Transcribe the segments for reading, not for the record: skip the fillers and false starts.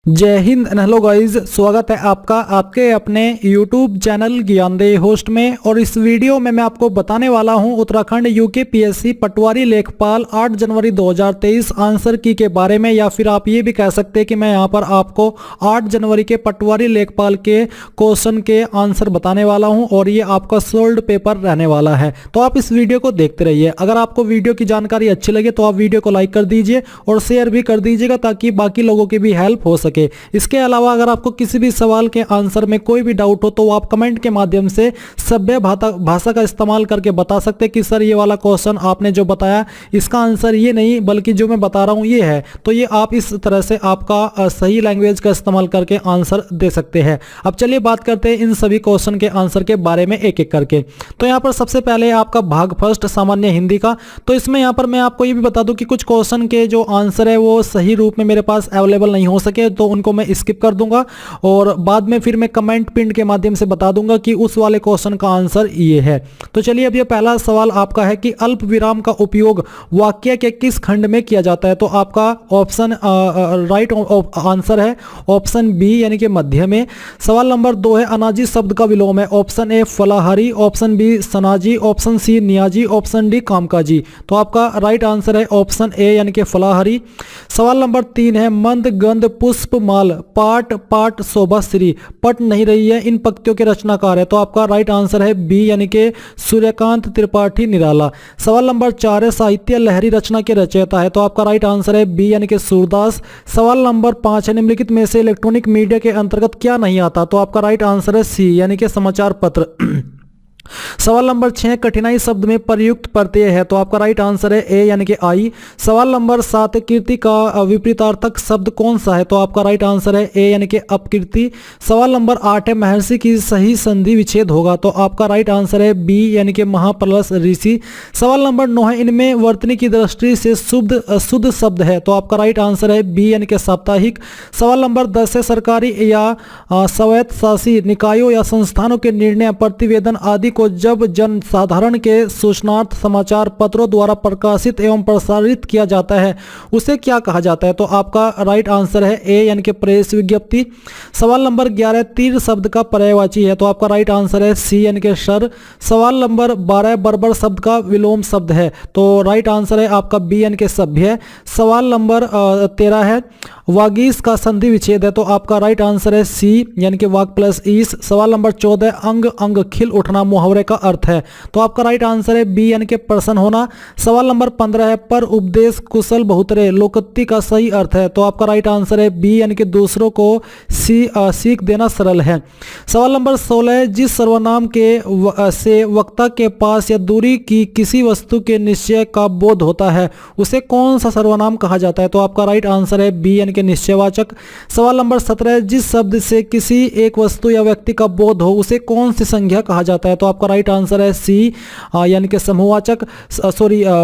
जय Hind and hello guys, स्वागत है आपका आपके अपने YouTube चैनल ज्ञानदेही होस्ट में। और इस वीडियो में मैं आपको बताने वाला हूं उत्तराखंड यूकेपीएससी पटवारी लेखपाल 8 जनवरी 2023 आंसर की के बारे में, या फिर आप ये भी कह सकते हैं कि मैं यहां पर आपको 8 जनवरी के पटवारी लेखपाल के क्वेश्चन के आंसर बताने वाला हूं और ये आपका सोल्ड पेपर रहने वाला है। तो आप इस वीडियो को देखते रहिए। अगर आपको वीडियो की जानकारी अच्छी लगे तो आप वीडियो को लाइक कर दीजिए और शेयर भी कर दीजिएगा ताकि बाकी लोगों की भी हेल्प हो सके। इसके अलावा अगर आपको किसी भी सवाल के आंसर में कोई भी डाउट हो तो आप कमेंट के माध्यम से सभ्य भाषा का इस्तेमाल करके बता सकते हैं कि सर ये वाला क्वेश्चन आपने जो बताया इसका आंसर ये नहीं बल्कि जो मैं बता रहा हूं ये है। तो ये आप इस तरह से आपका सही लैंग्वेज का इस्तेमाल करके आंसर दे सकते हैं। अब चलिए बात करते हैं इन सभी क्वेश्चन के आंसर के बारे में एक एक करके। तो यहाँ पर सबसे पहले आपका भाग फर्स्ट सामान्य हिंदी का। तो इसमें यहाँ पर मैं आपको ये भी बता दूं कि कुछ क्वेश्चन के जो आंसर है वो सही रूप में मेरे पास अवेलेबल नहीं हो सके तो उनको मैं स्किप कर दूंगा और बाद में फिर मैं कमेंट पिन के माध्यम से बता दूंगा कि उस वाले क्वेश्चन का आंसर ये है। तो चलिए अब ये पहला सवाल आपका है कि अल्प विराम का उपयोग वाक्य के किस खंड में किया जाता है। तो आपका ऑप्शन राइट आंसर है ऑप्शन बी यानी कि मध्य में। सवाल नंबर 2 है अनाजी शब्द का विलोम है। ऑप्शन ए फलाहारी, ऑप्शन बी सनाजी, ऑप्शन सी नियाजी, ऑप्शन डी कामकाजी। तो आपका राइट आंसर है ऑप्शन ए यानी कि फलाहारी। सवाल नंबर 3 है मंद गंध पुष्प माल पाट पाट शोभाश्री पट नहीं रही है इन पंक्तियों के रचनाकार है। तो आपका राइट आंसर है बी यानी कि सूर्यकांत त्रिपाठी निराला। सवाल नंबर 4 है साहित्य लहरी रचना के रचयिता है। तो आपका राइट आंसर है बी यानी कि सूरदास। सवाल नंबर 5 है निम्नलिखित में से इलेक्ट्रॉनिक मीडिया के अंतर्गत क्या नहीं आता। तो आपका राइट आंसर है सी यानी कि समाचार पत्र। सवाल नंबर 6 कठिनाई शब्द में प्रयुक्त प्रत्यय है। तो आपका राइट आंसर है ए यानी कि आई। सवाल नंबर 7 कीर्ति का विपरीतार्थक शब्द कौन सा है। तो आपका राइट आंसर है ए यानी कि अपकीर्ति। सवाल नंबर 8 है महर्षि की सही संधि विच्छेद होगा। तो आपका राइट आंसर है बी यानी कि महापलस ऋषि। सवाल नंबर 9 है इनमें वर्तनी की दृष्टि से शुद्ध शब्द है। तो आपका राइट आंसर है बी यानी कि साप्ताहिक। सवाल नंबर 10 है सरकारी या स्वायत्तशासी निकायों या संस्थानों के निर्णय प्रतिवेदन आदि को जब जन साधारण के सूचनार्थ समाचार पत्रों द्वारा प्रकाशित एवं प्रसारित किया जाता है उसे क्या कहा जाता है। तो आपका राइट आंसर है ए यानी कि प्रेस विज्ञप्ति। सवाल नंबर 11 तीर शब्द का पर्यायवाची है। तो आपका राइट आंसर है सी यानी कि शर। सवाल नंबर 12 बर्बर शब्द का विलोम शब्द है। तो राइट आंसर है आपका बी यानी कि सभ्य। सवाल नंबर 13 है वागीश का संधि विच्छेद है। तो आपका राइट आंसर है सी यानी कि वाक प्लस ईस। सवाल नंबर 14 अंग अंग खिल उठना मुहावरे का अर्थ है। तो आपका राइट आंसर है बी यानी कि प्रसन्न होना। सवाल नंबर 15 है पर उपदेश कुशल बहुतरे लोकोक्ति का सही अर्थ है। तो आपका राइट आंसर है बी यानी कि दूसरों को सीख देना सरल है। सवाल नंबर 16 है जिस सर्वनाम के से वक्ता के पास या दूरी की किसी वस्तु के निश्चय का बोध होता है उसे कौन सा सर्वनाम कहा जाता है। तो आपका राइट आंसर है बी यानी कि निश्चयवाचक। सवाल नंबर 17 जिस शब्द से किसी एक वस्तु या व्यक्ति का बोध हो उसे कौन सी संज्ञा कहा जाता है। तो आपका राइट आंसर है सी यानी कि समूहवाचक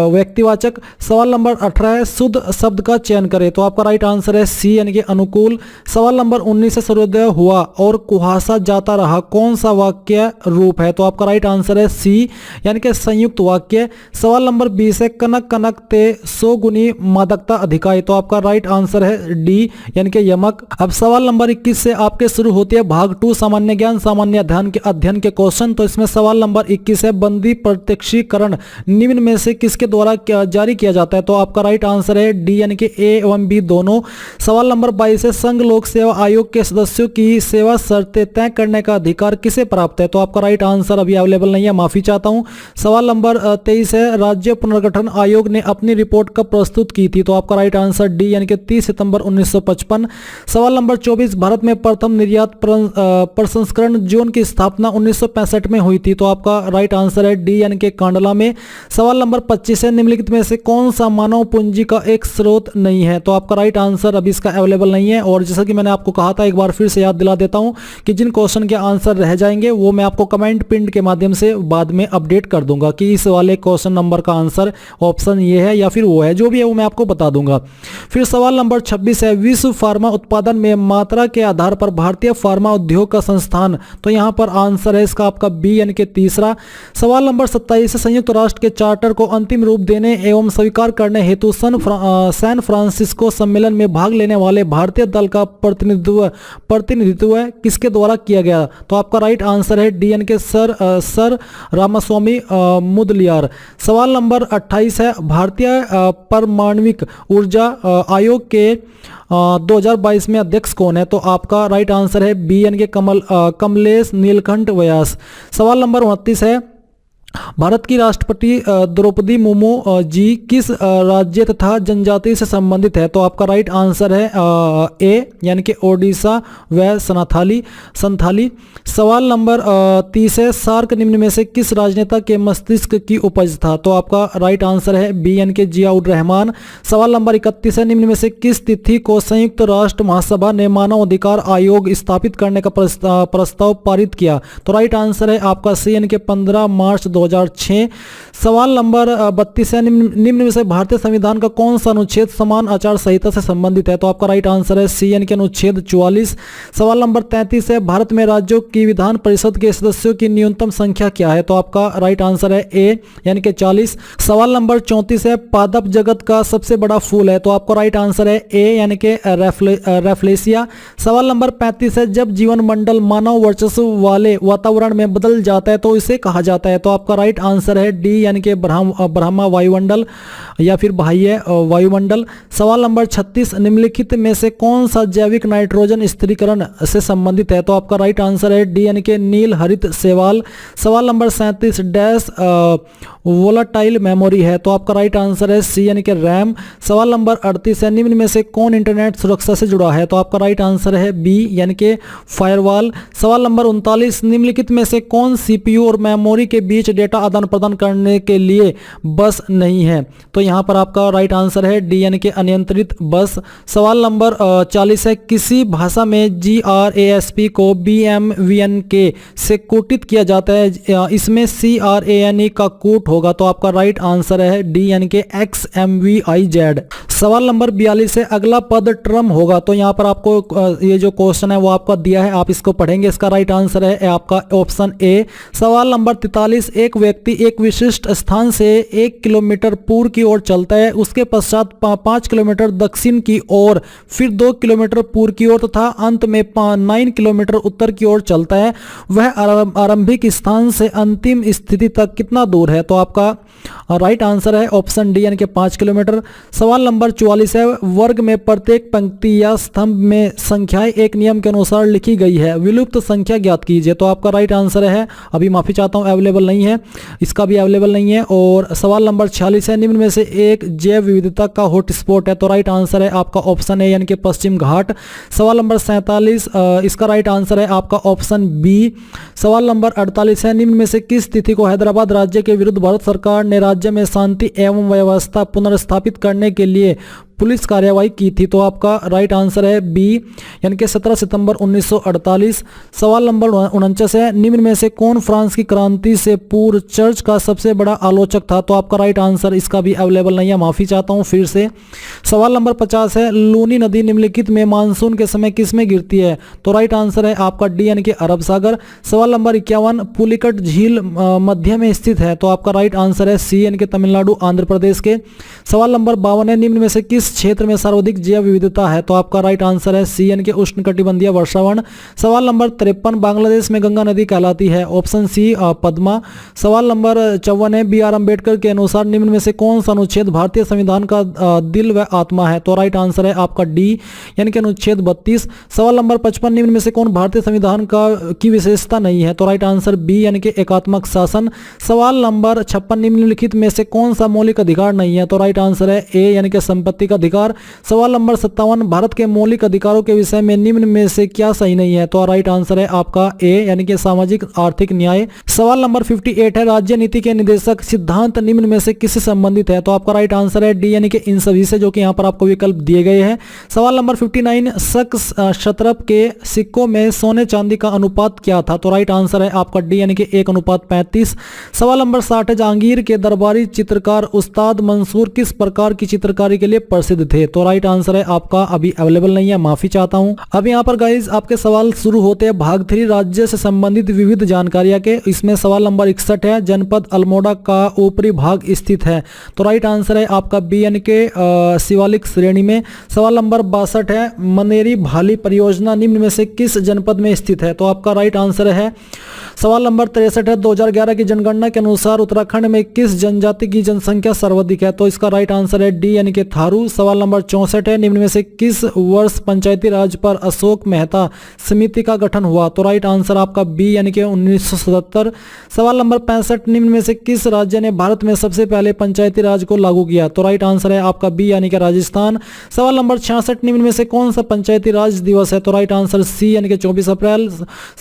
व्यक्तिवाचक। सवाल नंबर 18 है शुद्ध शब्द का चयन करें। तो आपका राइट आंसर है सी यानी कि अनुकूल। सवाल नंबर 19 है सूर्योदय हुआ और कुहासा जाता रहा कौन सा वाक्य रूप है। तो आपका राइट आंसर है सी यानी कि संयुक्त वाक्य। सवाल नंबर 20 है कनक कनक ते सो गुनी मादकता अधिकाई। तो आपका राइट आंसर है डी यानी कि यमक। अब सवाल नंबर 21 से आपके शुरू होती है भाग 2 सामान्य ज्ञान सामान्य अध्ययन के क्वेश्चन। तो इसमें सवाल नंबर 21 है बंदी प्रत्यक्षीकरण निम्न में से किसके द्वारा जारी किया जाता है। तो आपका राइट आंसर है डी यानी कि ए एवं बी दोनों। सवाल नंबर 22 है संघ लोक सेवा आयोग के सदस्यों की सेवा शर्तें तय करने का अधिकार किसे प्राप्त है। तो आपका राइट आंसर अभी अवेलेबल नहीं है, माफी चाहता हूं। सवाल नंबर 23 है राज्य पुनर्गठन आयोग ने अपनी रिपोर्ट कब प्रस्तुत की थी। तो आपका राइट आंसर डी यानी कि 30 सितंबर 1955। सवाल नंबर 24 भारत में प्रथम निर्यात प्रसंस्करण जोन की स्थापना 1965 में हुई थी। तो आपका राइट आंसर है डी यानी कि कांडला में। सवाल नंबर 25 है निम्नलिखित में से कौन सा मानव पूंजी का एक स्रोत नहीं है। तो आपका राइट आंसर अभी इसका अवेलेबल नहीं है। और जैसा कि मैंने आपको कहा था एक बार फिर से याद दिला देता हूं कि जिन क्वेश्चन के आंसर रह जाएंगे वो मैं आपको कमेंट पिन के माध्यम से बाद में अपडेट कर दूंगा कि इस वाले क्वेश्चन नंबर का आंसर ऑप्शन ये है या फिर वो है, जो भी है वो मैं आपको बता दूंगा। फिर सवाल नंबर 26 है विश्व फार्मा उत्पादन में मात्रा के आधार पर भारतीय फार्मा उद्योग का संस्थान। तो यहाँ पर आंसर है इसका आपका बी यानी कि तीसरा। सवाल नंबर 27 है संयुक्त राष्ट्र के चार्टर को अंतिम रूप देने एवं स्वीकार करने हेतु सैन फ्रांसिस्को सम्मेलन में भाग लेने वाले भारतीय दल का प्रतिनिधित्व किसके द्वारा किया गया? तो आपका राइट आंसर है डी यानी कि सर रामास्वामी मुदलियार। सवाल नंबर 28 है भारतीय परमाणविक ऊर्जा आयोग के 2022 में अध्यक्ष कौन है? तो आपका राइट आंसर है बी यानी कि कमलेश नीलकंठ व्यास। सवाल नंबर 29 है भारत की राष्ट्रपति द्रौपदी मुर्मू जी किस राज्य तथा जनजाति से संबंधित है? तो आपका राइट आंसर है ए यानी कि ओडिशा व संथाली। सवाल नंबर 30 है सार्क निम्न में से किस राजनेता के मस्तिष्क की उपज था? तो आपका राइट आंसर है बी यानी कि जियाउर रहमान। सवाल नंबर 31 है निम्न में से किस तिथि को संयुक्त राष्ट्र महासभा ने मानव अधिकार आयोग स्थापित करने का प्रस्ताव पारित किया? तो राइट आंसर है आपका सी यानी कि 15 मार्च 2006। सवाल नंबर 32 है निम्न में से भारतीय संविधान का कौन सा अनुच्छेद समान आचार संहिता से संबंधित है? तो आपका राइट आंसर है सी यानी कि अनुच्छेद 44। सवाल नंबर 33 है भारत में राज्यों की विधान परिषद के सदस्यों की न्यूनतम संख्या क्या है? तो आपका राइट आंसर है ए यानी कि 40। सवाल नंबर 34 है पादप जगत का सबसे बड़ा फूल है? तो आपका राइट आंसर है ए यानी कि रेफ्लेसिया। सवाल नंबर 35 है जब जीवन मंडल मानव वर्चस्व वाले वातावरण में बदल जाता है तो इसे कहा जाता है? तो आपका राइट आंसर है डी यानी कि ब्रह्मा वायुमंडल या फिर बाह्य वायुमंडल। सवाल नंबर 36 निम्नलिखित में से कौन सा जैविक नाइट्रोजन स्थिरीकरण से संबंधित है? तो आपका राइट आंसर है डी यानी कि नील हरित शैवाल। सवाल नंबर 37 डैश वोलाटाइल मेमोरी है? तो आपका राइट आंसर है सी यानी कि रैम। सवाल नंबर 38 है निम्न में से कौन इंटरनेट सुरक्षा से जुड़ा है? तो आपका राइट आंसर है बी यानी कि फायरवॉल। सवाल नंबर 39 निम्नलिखित में से कौन सीपीयू और मेमोरी के बीच डेटा आदान प्रदान करने के लिए बस नहीं है? तो यहां पर आपका राइट आंसर है डी यानी कि अनियंत्रित बस। सवाल नंबर 40 है किसी भाषा में GRASP को BMVNK से कोटित किया जाता है, इसमें CRANE का कोट होगा? तो आपका राइट आंसर है डी यानी कि XMVIZ। सवाल नंबर 42 है अगला पद ट्रम होगा? तो यहां पर आपको ये जो क्वेश्चन है वो आपका दिया है, आप इसको पढ़ेंगे। इसका राइट आंसर है आपका ऑप्शन ए। सवाल नंबर 43 एक व्यक्ति एक विशिष्ट स्थान से 1 किलोमीटर पूर्व की ओर चलता है, उसके पश्चात 5 किलोमीटर दक्षिण की ओर, फिर 2 किलोमीटर पूर्व की ओर तथा अंत में 9 किलोमीटर उत्तर की ओर चलता है, वह आरंभिक स्थान से अंतिम स्थिति तक कितना दूर है? तो आपका राइट आंसर है ऑप्शन डी यानी कि 5 किलोमीटर। सवाल नंबर 44 है वर्ग में प्रत्येक पंक्ति या स्तंभ में संख्याएं एक नियम के अनुसार लिखी गई है, विलुप्त संख्या ज्ञात कीजिए। तो आपका राइट आंसर है, अभी माफी चाहता हूं अवेलेबल नहीं है, इसका भी अवेलेबल नहीं है। और सवाल नंबर 46 है निम्न में से एक जैव विविधता का हॉटस्पॉट है? तो राइट आंसर है आपका ऑप्शन ए यानी कि पश्चिम घाट। सवाल नंबर 47 इसका राइट आंसर है आपका ऑप्शन बी। सवाल नंबर 48 है निम्न में से किस तिथि को हैदराबाद राज्य के विरुद्ध भारत सरकार ने राज्य में शांति एवं व्यवस्था पुनर्स्थापित करने के लिए पुलिस कार्रवाई की थी? तो आपका राइट आंसर है बी यानी कि 17 सितंबर 1948। सवाल नंबर 49 है निम्न में से कौन फ्रांस की क्रांति से पूर्व चर्च का सबसे बड़ा आलोचक था? तो आपका राइट आंसर इसका भी अवेलेबल नहीं है, माफी चाहता हूं फिर से। सवाल नंबर 50 है लूनी नदी निम्नलिखित में मानसून के समय किस में गिरती है? तो राइट आंसर है आपका डी यानी कि अरब सागर। सवाल नंबर 51 पुलिकट झील मध्य में स्थित है? तो आपका राइट आंसर है सी यानी कि तमिलनाडु आंध्र प्रदेश के। सवाल नंबर 52 है निम्न में से किस क्षेत्र में सर्वाधिक जैव विविधता है? तो आपका राइट आंसर है सी यानी कि उष्णकटिबंधीय वर्षावन। सवाल नंबर 53 बांग्लादेश में गंगा नदी कहलाती है? Option C Padma. सवाल नंबर 54 है BR अम्बेडकर के अनुसार निम्न में से कौन सा अनुच्छेद भारतीय संविधान का दिल व आत्मा है? तो राइट आंसर है आपका डी यानी कि अनुच्छेद 32। सवाल नंबर 55 निम्न में से कौन भारतीय संविधान की विशेषता नहीं है? तो राइट आंसर बी यानी कि एकात्मक शासन। सवाल नंबर 56 निम्नलिखित में से कौन सा मौलिक अधिकार नहीं है? तो राइट आंसर है ए यानी कि संपत्ति का अधिकार। सवाल नंबर 57 भारत के मौलिक अधिकारों के विषय में निम्न में से क्या सही नहीं है? तो राइट आंसर है आपका ए यानी कि सामाजिक आर्थिक न्याय। सवाल नंबर 58 है राज्य नीति के निर्देशक सिद्धांत निम्न में से किससे संबंधित है? तो आपका राइट आंसर है डी यानी कि इन सभी से, जो कि यहां पर आपको विकल्प दिए गए हैं। सवाल नंबर 59 शतरप के सिक्कों में सोने चांदी का अनुपात क्या था? तो राइट आंसर है आपका डी यानी कि 1:35। सवाल नंबर 60 है जहांगीर के दरबारी चित्रकार उस्ताद मंसूर किस प्रकार की चित्रकारी के लिए प्रसिद्ध थे? तो राइट आंसर है आपका अभी अवेलेबल नहीं है, माफी चाहता हूं। अब यहाँ पर गाइज आपके सवाल शुरू होते हैं भाग 3 राज्य से संबंधित विविध जानकारियां के। इसमें सवाल नंबर 61 है, जनपद अल्मोड़ा का ऊपरी भाग स्थित है? तो राइट आंसर है आपका बी यानी के शिवालिक श्रेणी में। सवाल नंबर 62 है, मनेरी भाली परियोजना निम्न में से किस जनपद में स्थित है? तो आपका राइट आंसर है सवाल नंबर 63 है, 2011 की जनगणना के अनुसार उत्तराखंड में किस जनजाति की जनसंख्या सर्वाधिक है? तो इसका राइट आंसर है डी यानी कि थारू। सवाल नंबर 64 है, निम्न में से किस वर्ष पंचायती राज पर अशोक मेहता समिति का गठन हुआ? तो राइट आंसर आपका बी यानी कि 1977। सवाल नंबर 65, निम्न में से किस राज्य ने भारत में सबसे पहले पंचायती राज को लागू किया? तो राइट आंसर है आपका बी यानी कि राजस्थान। सवाल नंबर 66, निम्न में से कौन सा पंचायती राज दिवस है? तो राइट आंसर सी यानी कि 24 अप्रैल।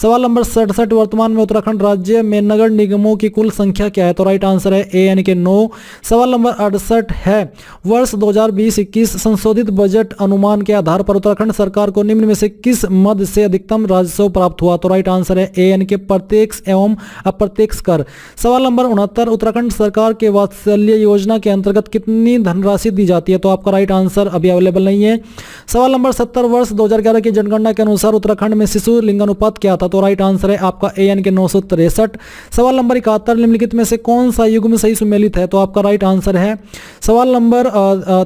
सवाल नंबर 67, वर्तमान में उत्तराखंड राज्य में नगर निगमों की कुल संख्या क्या है? तो राइट आंसर है ए यानी कि 9। सवाल नंबर 68 है, वर्ष 2020-21 संशोधित बजट अनुमान के आधार पर उत्तराखंड सरकार को निम्न में से किस मद से अधिकतम राजस्व प्राप्त हुआ? तो राइट आंसर है ए यानी कि प्रत्यक्ष एवं अप्रत्यक्ष कर। सवाल नंबर 69, उत्तराखंड सरकार के वात्सल्य योजना के अंतर्गत कितनी धनराशि दी जाती है? तो आपका राइट आंसर अभी अवेलेबल नहीं है। सवाल नंबर 70, वर्ष 2011 की जनगणना के अनुसार उत्तराखंड में शिशु लिंगानुपात क्या था? तो राइट आंसर है आपका ए यानी कि 963। सवाल नंबर 71, निम्नलिखित में से कौन सा युग्म सही सुमेलित है? तो आपका राइट आंसर है सवाल नंबर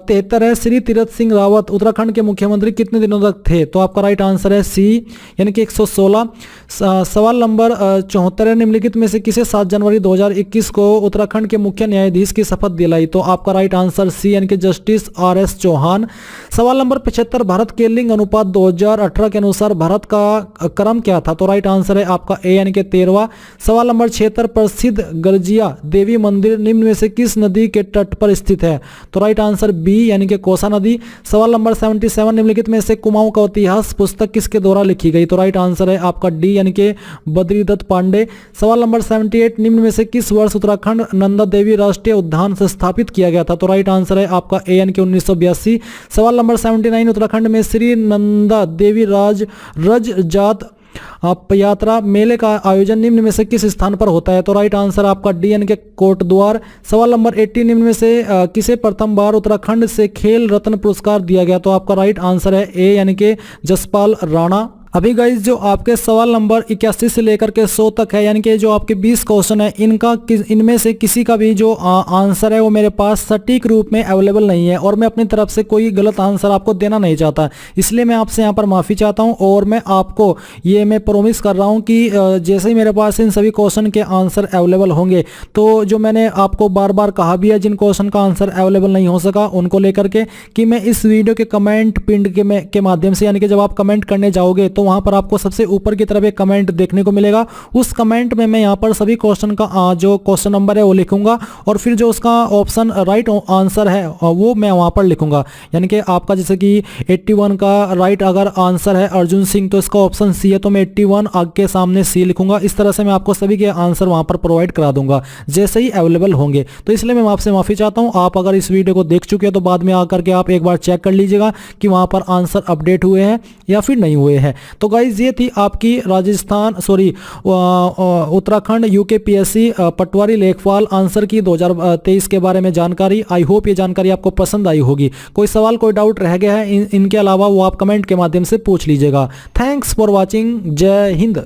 73 है, श्री तीरथ सिंह रावत उत्तराखंड के मुख्यमंत्री कितने दिनों तक थे? तो आपका राइट आंसर है सी यानी कि 116। सवाल नंबर 74 है, निम्नलिखित में से किसे 7 जनवरी 2021 को उत्तराखंड के मुख्य न्यायाधीश की शपथ दिलाई? तो आपका राइट आंसर सी यानी कि जस्टिस RS चौहान। सवाल नंबर 75, भारत के लिंग अनुपात 2018 के अनुसार भारत का क्रम क्या था? तो राइट आंसर है आपका ए यानी कि 13वां। सवाल नंबर 76, प्रसिद्ध गर्जिया देवी मंदिर निम्न में से किस नदी के तट पर स्थित है? तो राइट आंसर बी यानी कि कोसा नदी। सवाल नंबर 77, निम्नलिखित में से कुमाऊं का इतिहास पुस्तक किसके द्वारा लिखी गई? तो राइट आंसर है आपका डी यानी कि बद्रीदत्त पांडे। सवाल नंबर 78, निम्न में से किस वर्ष उत्तराखंड नंदा देवी राष्ट्रीय उद्यान से स्थापित किया गया था? तो राइट आंसर है आपका ए यानी कि 1982। सवाल नंबर 79, उत्तराखंड में श्री नंदा देवी रज जात यात्रा मेले का आयोजन निम्न में से किस स्थान पर होता है? तो राइट आंसर आपका डी यानी कि कोटद्वार। सवाल नंबर 80, निम्न में से किसे प्रथम बार उत्तराखंड से खेल रत्न पुरस्कार दिया गया? तो आपका राइट आंसर है ए यानी कि जसपाल राणा। अभी गाइज जो आपके सवाल नंबर 81 से लेकर के 100 तक है, यानी कि जो आपके 20 क्वेश्चन है, इनमें से किसी का भी जो आंसर है वो मेरे पास सटीक रूप में अवेलेबल नहीं है और मैं अपनी तरफ से कोई गलत आंसर आपको देना नहीं चाहता, इसलिए मैं आपसे यहाँ पर माफ़ी चाहता हूँ। और मैं आपको ये मैं प्रॉमिस कर रहा हूँ कि जैसे ही मेरे पास इन सभी क्वेश्चन के आंसर अवेलेबल होंगे, तो जो मैंने आपको बार बार कहा भी है, जिन क्वेश्चन का आंसर अवेलेबल नहीं हो सका उनको लेकर के, कि मैं इस वीडियो के कमेंट पिंड के माध्यम से, यानी कि जब आप कमेंट करने जाओगे तो वहां पर आपको सबसे ऊपर की तरफ एक कमेंट देखने को मिलेगा। उस कमेंट में मैं यहां पर सभी क्वेश्चन का जो क्वेश्चन नंबर है वो लिखूंगा और फिर जो उसका ऑप्शन राइट आंसर है वो मैं वहां पर लिखूंगा। यानी कि आपका जैसे कि 81 का राइट अगर आंसर है अर्जुन सिंह, तो इसका ऑप्शन सी है, तो मैं 81 आगे के सामने सी लिखूंगा। इस तरह से मैं आपको सभी के आंसर वहां पर प्रोवाइड करा दूंगा जैसे ही अवेलेबल होंगे। तो इसलिए मैं आपसे माफी चाहता हूं। आप अगर इस वीडियो को देख चुके हैं तो बाद में आकर के आप एक बार चेक कर लीजिएगा कि वहां पर आंसर अपडेट हुए हैं या फिर नहीं हुए हैं। तो गाइज ये थी आपकी उत्तराखंड यूकेपीएससी पटवारी लेखपाल आंसर की 2023 के बारे में जानकारी। आई होप ये जानकारी आपको पसंद आई होगी। कोई सवाल कोई डाउट रह गया है इनके अलावा वो आप कमेंट के माध्यम से पूछ लीजिएगा। Thanks for watching. जय हिंद।